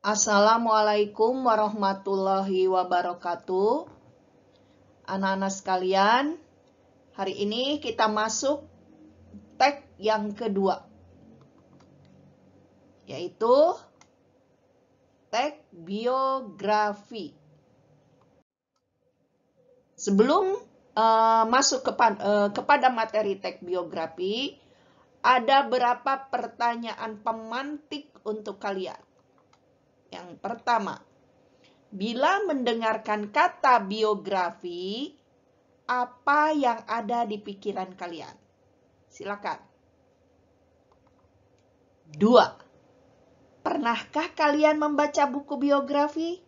Assalamualaikum warahmatullahi wabarakatuh. Anak-anak sekalian, hari ini kita masuk tag yang kedua, yaitu tag biografi. Sebelum masuk kepada materi tag biografi, ada beberapa pertanyaan pemantik untuk kalian. Yang pertama, bila mendengarkan kata biografi, apa yang ada di pikiran kalian? Silakan. 2. Pernahkah kalian membaca buku biografi?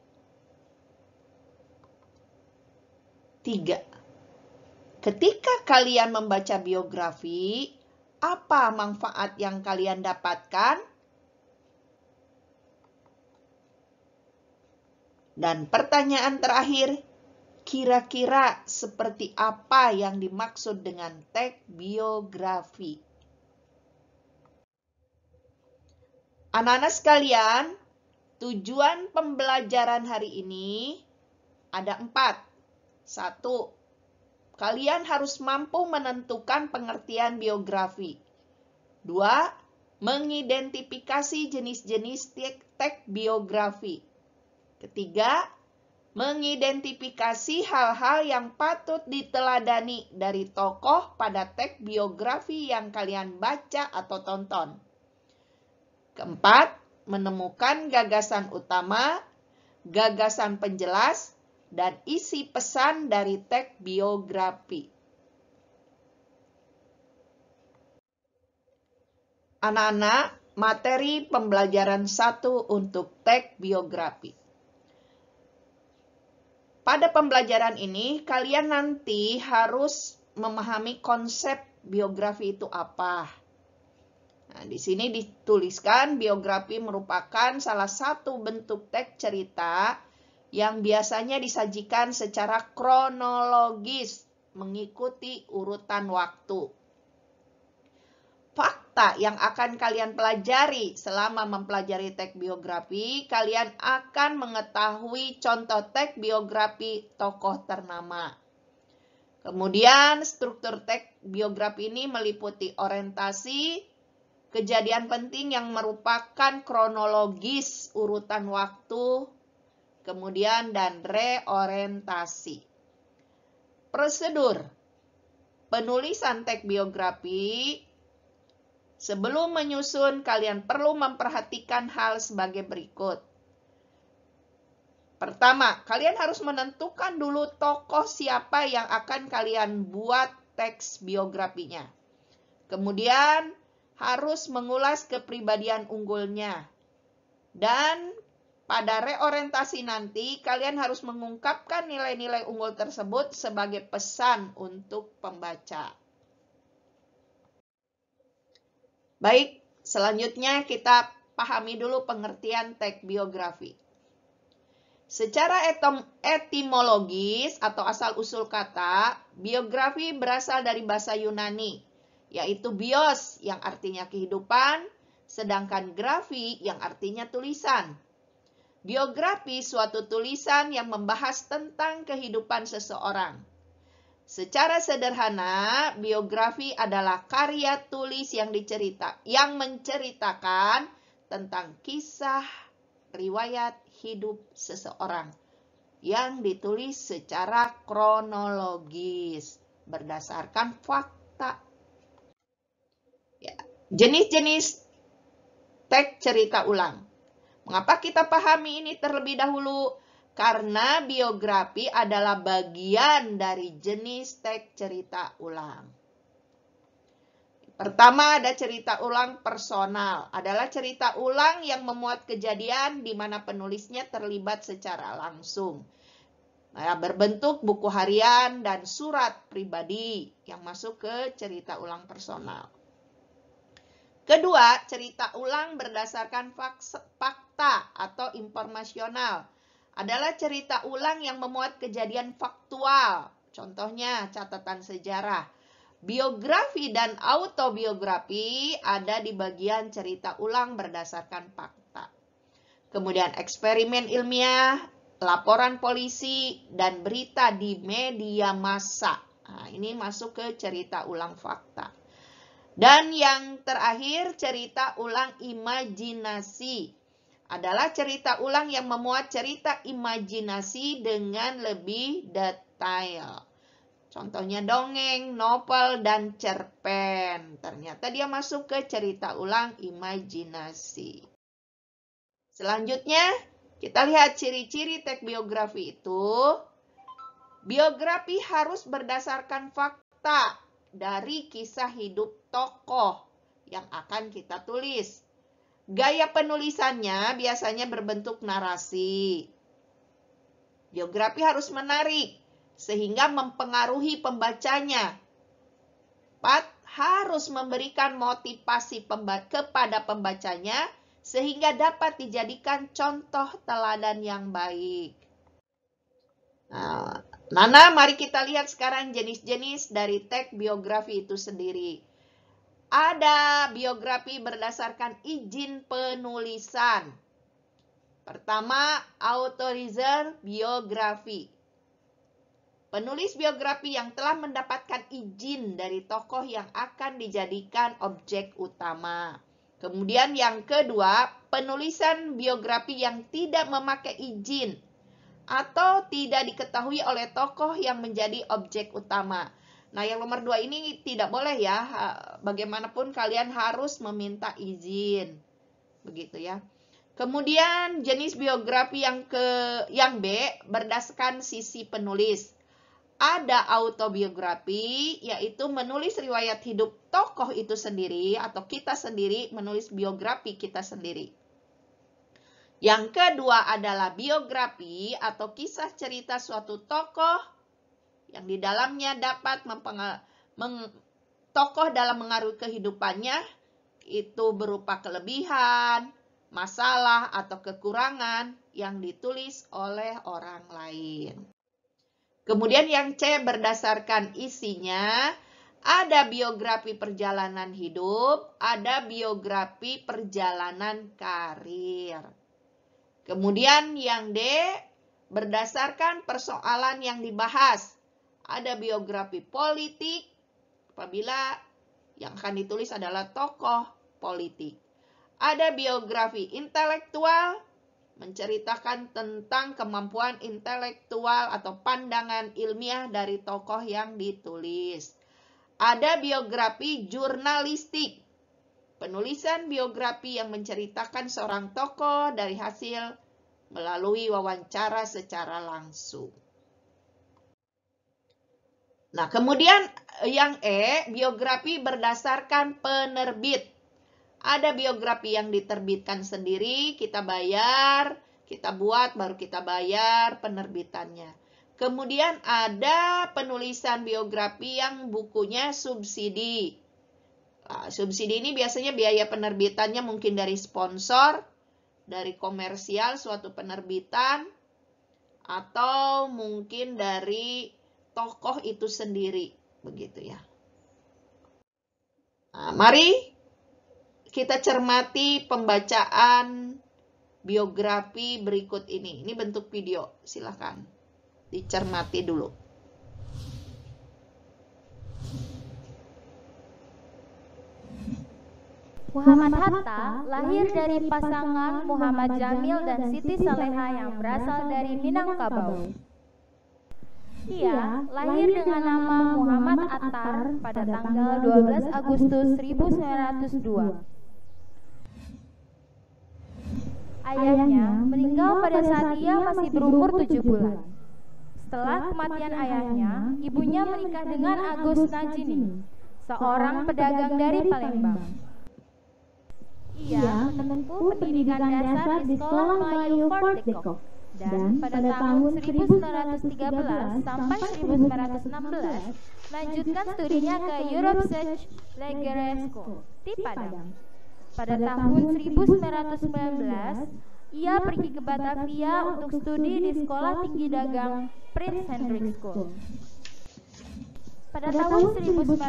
3. Ketika kalian membaca biografi, apa manfaat yang kalian dapatkan? Dan pertanyaan terakhir, kira-kira seperti apa yang dimaksud dengan tag biografi? Anak-anak sekalian, tujuan pembelajaran hari ini ada 4. 1. Kalian harus mampu menentukan pengertian biografi. 2. Mengidentifikasi jenis-jenis tag biografi. Ketiga, mengidentifikasi hal-hal yang patut diteladani dari tokoh pada tag biografi yang kalian baca atau tonton. Keempat, menemukan gagasan utama, gagasan penjelas, dan isi pesan dari tag biografi. Anak-anak, materi pembelajaran 1 untuk tag biografi. Pada pembelajaran ini, kalian nanti harus memahami konsep biografi itu apa. Nah, di sini dituliskan biografi merupakan salah satu bentuk tag cerita yang biasanya disajikan secara kronologis mengikuti urutan waktu. Fakta yang akan kalian pelajari selama mempelajari tag biografi, kalian akan mengetahui contoh tag biografi tokoh ternama. Kemudian struktur tag biografi ini meliputi orientasi, kejadian penting yang merupakan kronologis urutan waktu, kemudian dan reorientasi. Prosedur penulisan tag biografi. Sebelum menyusun, kalian perlu memperhatikan hal sebagai berikut. Pertama, kalian harus menentukan dulu tokoh siapa yang akan kalian buat teks biografinya. Kemudian, harus mengulas kepribadian unggulnya. Dan pada reorientasi nanti, kalian harus mengungkapkan nilai-nilai unggul tersebut sebagai pesan untuk pembaca. Baik, selanjutnya kita pahami dulu pengertian tag biografi. Secara etimologis atau asal-usul kata, biografi berasal dari bahasa Yunani, yaitu bios yang artinya kehidupan, sedangkan grafi yang artinya tulisan. Biografi suatu tulisan yang membahas tentang kehidupan seseorang. Secara sederhana, biografi adalah karya tulis yang menceritakan tentang kisah riwayat hidup seseorang yang ditulis secara kronologis berdasarkan fakta. Ya. Jenis-jenis tag cerita ulang. Mengapa kita pahami ini terlebih dahulu? Karena biografi adalah bagian dari jenis tag cerita ulang. Pertama, ada cerita ulang personal. Adalah cerita ulang yang memuat kejadian di mana penulisnya terlibat secara langsung. Nah, berbentuk buku harian dan surat pribadi yang masuk ke cerita ulang personal. Kedua, cerita ulang berdasarkan fakta atau informasional. Adalah cerita ulang yang memuat kejadian faktual. Contohnya catatan sejarah. Biografi dan autobiografi ada di bagian cerita ulang berdasarkan fakta. kemudian eksperimen ilmiah, laporan polisi, dan berita di media massa. Nah, ini masuk ke cerita ulang fakta. Dan yang terakhir, cerita ulang imajinasi. Adalah cerita ulang yang memuat cerita imajinasi dengan lebih detail. Contohnya dongeng, novel, dan cerpen. Ternyata dia masuk ke cerita ulang imajinasi. Selanjutnya, kita lihat ciri-ciri teks biografi itu. Biografi harus berdasarkan fakta dari kisah hidup tokoh yang akan kita tulis. Gaya penulisannya biasanya berbentuk narasi. Biografi harus menarik sehingga mempengaruhi pembacanya. Harus memberikan motivasi kepada pembacanya sehingga dapat dijadikan contoh teladan yang baik. Nah, Nana, mari kita lihat sekarang jenis-jenis dari teks biografi itu sendiri. Ada biografi berdasarkan izin penulisan. Pertama, authorizer biografi. Penulis biografi yang telah mendapatkan izin dari tokoh yang akan dijadikan objek utama. Kemudian yang kedua, penulisan biografi yang tidak memakai izin atau tidak diketahui oleh tokoh yang menjadi objek utama. Nah, yang nomor 2 ini tidak boleh ya. Bagaimanapun kalian harus meminta izin. Begitu ya. Kemudian jenis biografi yang B berdasarkan sisi penulis. Ada autobiografi, yaitu menulis riwayat hidup tokoh itu sendiri atau kita sendiri menulis biografi kita sendiri. Yang kedua adalah biografi atau kisah cerita suatu tokoh yang di dalamnya dapat tokoh dalam mengaruhi kehidupannya itu berupa kelebihan, masalah, atau kekurangan yang ditulis oleh orang lain. Kemudian yang C berdasarkan isinya, ada biografi perjalanan hidup, ada biografi perjalanan karir. Kemudian yang D berdasarkan persoalan yang dibahas. Ada biografi politik, apabila yang akan ditulis adalah tokoh politik. Ada biografi intelektual, menceritakan tentang kemampuan intelektual atau pandangan ilmiah dari tokoh yang ditulis. Ada biografi jurnalistik, penulisan biografi yang menceritakan seorang tokoh dari hasil melalui wawancara secara langsung. Nah, kemudian yang E, biografi berdasarkan penerbit. Ada biografi yang diterbitkan sendiri, kita bayar, kita buat, baru kita bayar penerbitannya. Kemudian ada penulisan biografi yang bukunya subsidi. Nah, subsidi ini biasanya biaya penerbitannya mungkin dari sponsor, dari komersial suatu penerbitan, atau mungkin dari tokoh itu sendiri, begitu ya. Nah, mari kita cermati pembacaan biografi berikut ini. Ini bentuk video, silakan dicermati dulu. Muhammad Hatta lahir dari pasangan Muhammad Jamil dan Siti Saleha yang berasal dari Minangkabau. Ia lahir dengan nama Muhammad Attar pada tanggal 12 Agustus 1902. Ayahnya meninggal pada saat ia masih berumur 7 bulan. Setelah kematian ayahnya, ibunya menikah dengan Agus Najini, seorang pedagang dari Palembang. Ia menempuh pendidikan dasar di Sekolah Melayu Fort Depok. Dan pada tahun 1913 sampai 1916 lanjutkan studinya ke Europe Research Legere School di Padang. Pada tahun 1919 ia pergi ke Batavia untuk studi di Sekolah Tinggi Dagang Prince Hendrik School. Pada tahun 1921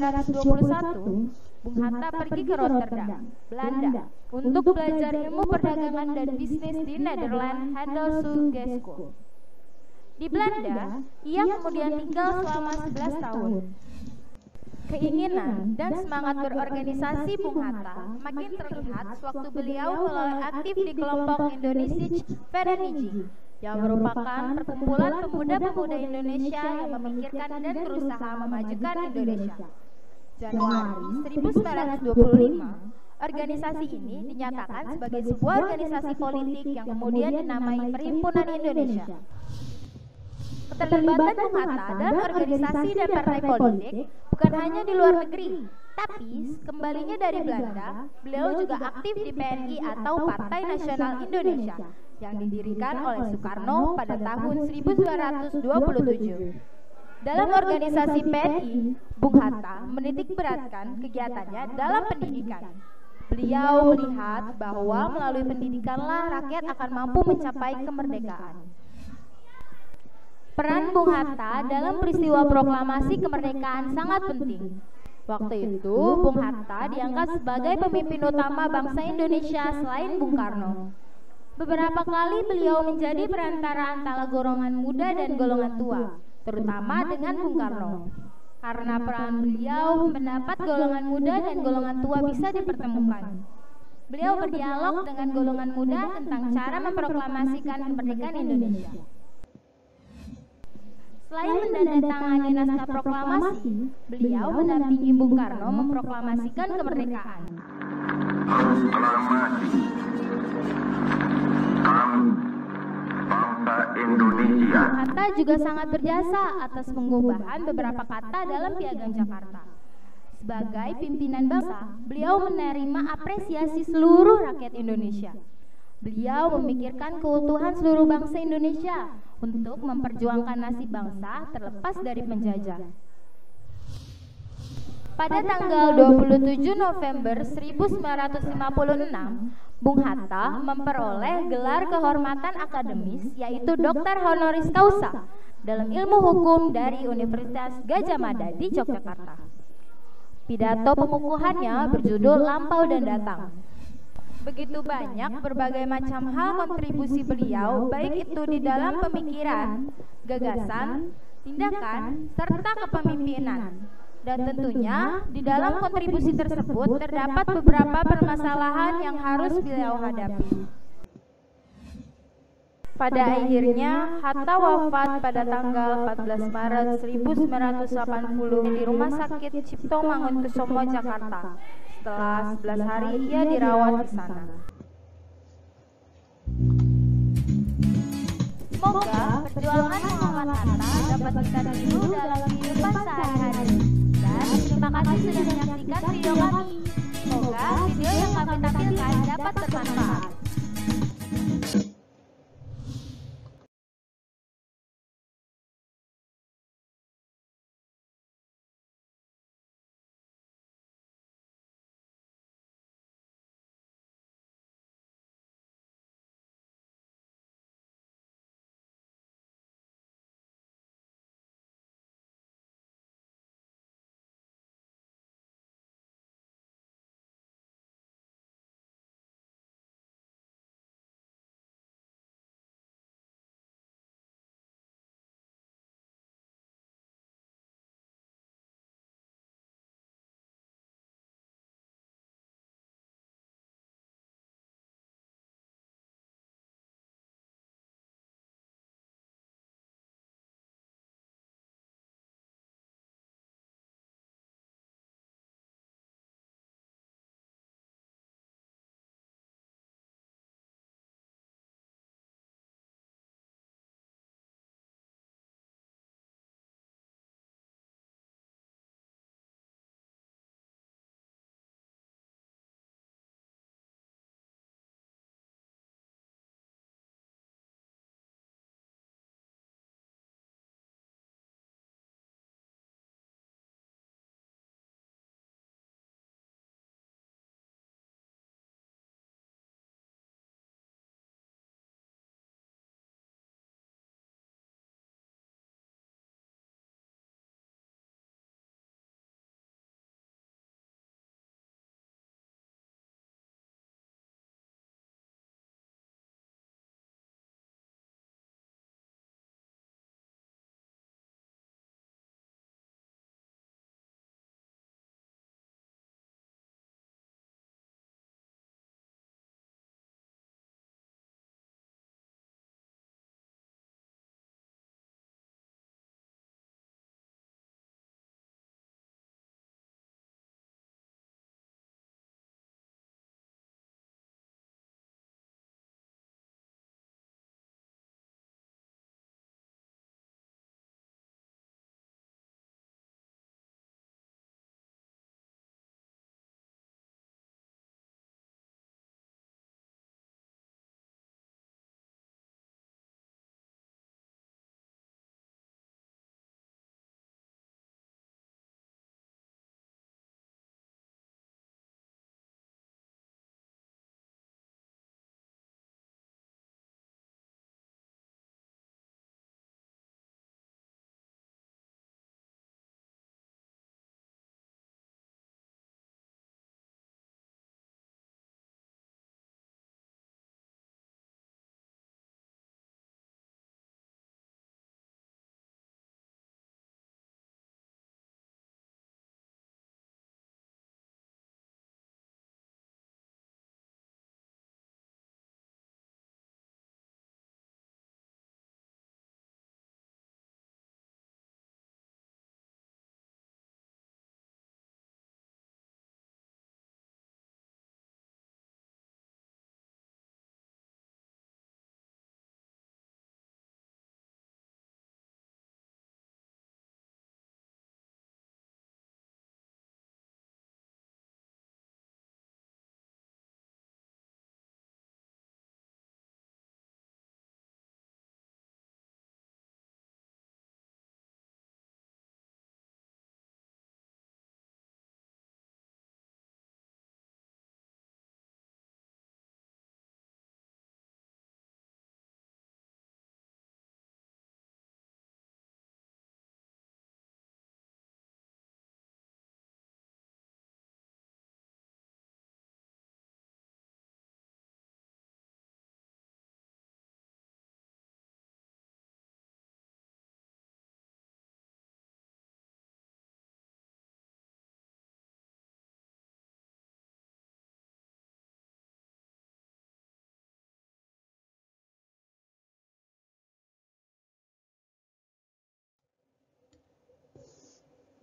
Bung Hatta pergi ke Rotterdam, Belanda, untuk belajar ilmu perdagangan dan bisnis di Netherlands Handelshogeschool School. Di Belanda, ia kemudian tinggal selama 11 tahun. Keinginan dan semangat berorganisasi Bung Hatta makin terlihat sewaktu beliau mulai aktif di kelompok Indonesische Vereniging, yang merupakan perkumpulan pemuda-pemuda Indonesia yang memikirkan dan berusaha memajukan Indonesia. Januari 1925, organisasi ini dinyatakan sebagai sebuah organisasi politik yang kemudian dinamai Perhimpunan Indonesia. Keterlibatan Bung Hatta dalam organisasi dan partai politik bukan hanya di luar negeri, tapi kembalinya dari Belanda, beliau juga aktif di PNI atau Partai Nasional Indonesia yang didirikan oleh Soekarno pada tahun 1927. Dalam organisasi PNI, Bung Hatta menitik beratkan kegiatannya dalam pendidikan. Beliau melihat bahwa melalui pendidikanlah rakyat akan mampu mencapai kemerdekaan. Peran Bung Hatta dalam peristiwa proklamasi kemerdekaan sangat penting. Waktu itu, Bung Hatta diangkat sebagai pemimpin utama bangsa Indonesia selain Bung Karno. Beberapa kali beliau menjadi perantara antara golongan muda dan golongan tua, terutama dengan Bung Karno. Karena peran beliau mendapat golongan muda dan golongan tua bisa dipertemukan. Beliau berdialog dengan golongan muda tentang cara memproklamasikan kemerdekaan Indonesia. Selain menandatangani naskah proklamasi, beliau mendampingi Bung Karno memproklamasikan kemerdekaan. Proklamasi kami bangsa Indonesia. Bung Hatta juga sangat berjasa atas pengubahan beberapa kata dalam Piagam Jakarta. Sebagai pimpinan bangsa, beliau menerima apresiasi seluruh rakyat Indonesia. Beliau memikirkan keutuhan seluruh bangsa Indonesia untuk memperjuangkan nasib bangsa terlepas dari penjajah. Pada tanggal 27 November 1956, Bung Hatta memperoleh gelar kehormatan akademis yaitu Doktor Honoris Causa dalam ilmu hukum dari Universitas Gadjah Mada di Yogyakarta. Pidato pengukuhannya berjudul Lampau dan Datang. Begitu banyak berbagai macam hal kontribusi beliau, baik itu di dalam pemikiran, gagasan, tindakan, serta kepemimpinan. Dan tentunya di dalam kontribusi tersebut terdapat beberapa permasalahan yang harus beliau hadapi. Pada akhirnya, Hatta wafat pada tanggal 14 Maret 1980 di Rumah Sakit Cipto Mangunkusumo, Jakarta. Setelah 11 hari ia dirawat di sana. Semoga perjuangan Muhammad Hatta dapat kita tiru dalam kehidupan sehari-hari. Dan terima kasih sudah menyaksikan video kami. Semoga video yang kami tampilkan dapat bermanfaat.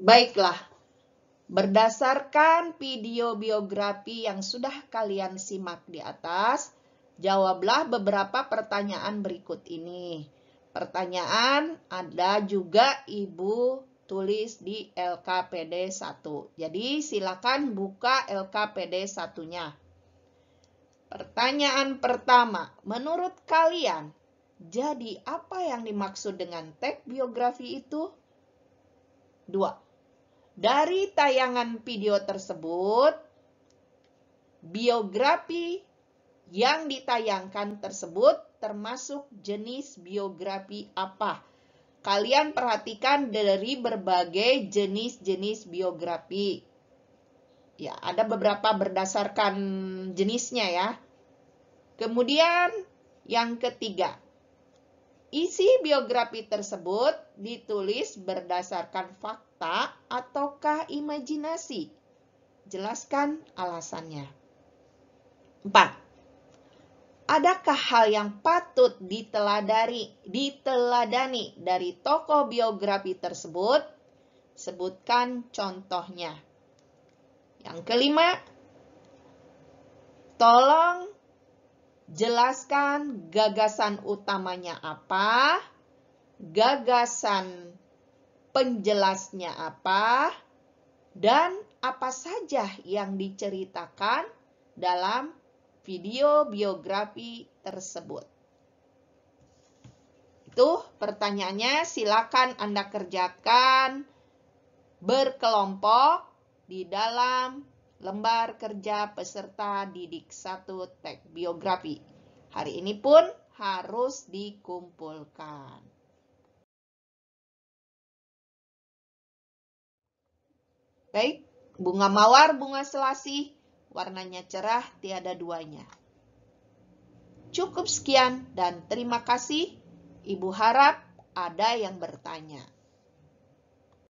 Baiklah, berdasarkan video biografi yang sudah kalian simak di atas, jawablah beberapa pertanyaan berikut ini. Pertanyaan ada juga Ibu tulis di LKPD 1. Jadi silakan buka LKPD 1-nya. Pertanyaan pertama, menurut kalian, jadi apa yang dimaksud dengan teks biografi itu? 2. Dari tayangan video tersebut, biografi yang ditayangkan tersebut termasuk jenis biografi apa? Kalian perhatikan dari berbagai jenis-jenis biografi. Ya, ada beberapa berdasarkan jenisnya ya. Kemudian yang ketiga, isi biografi tersebut ditulis berdasarkan fakta ataukah imajinasi? Jelaskan alasannya. 4. Adakah hal yang patut diteladani dari tokoh biografi tersebut? Sebutkan contohnya. Yang kelima, tolong jelaskan gagasan utamanya apa, gagasan penjelasnya apa, dan apa saja yang diceritakan dalam video biografi tersebut. Itu pertanyaannya, silakan Anda kerjakan berkelompok di dalam lembar kerja peserta didik 1 teks biografi. Hari ini pun harus dikumpulkan. Baik, bunga mawar, bunga selasih, warnanya cerah, tiada duanya. Cukup sekian dan terima kasih. Ibu harap ada yang bertanya.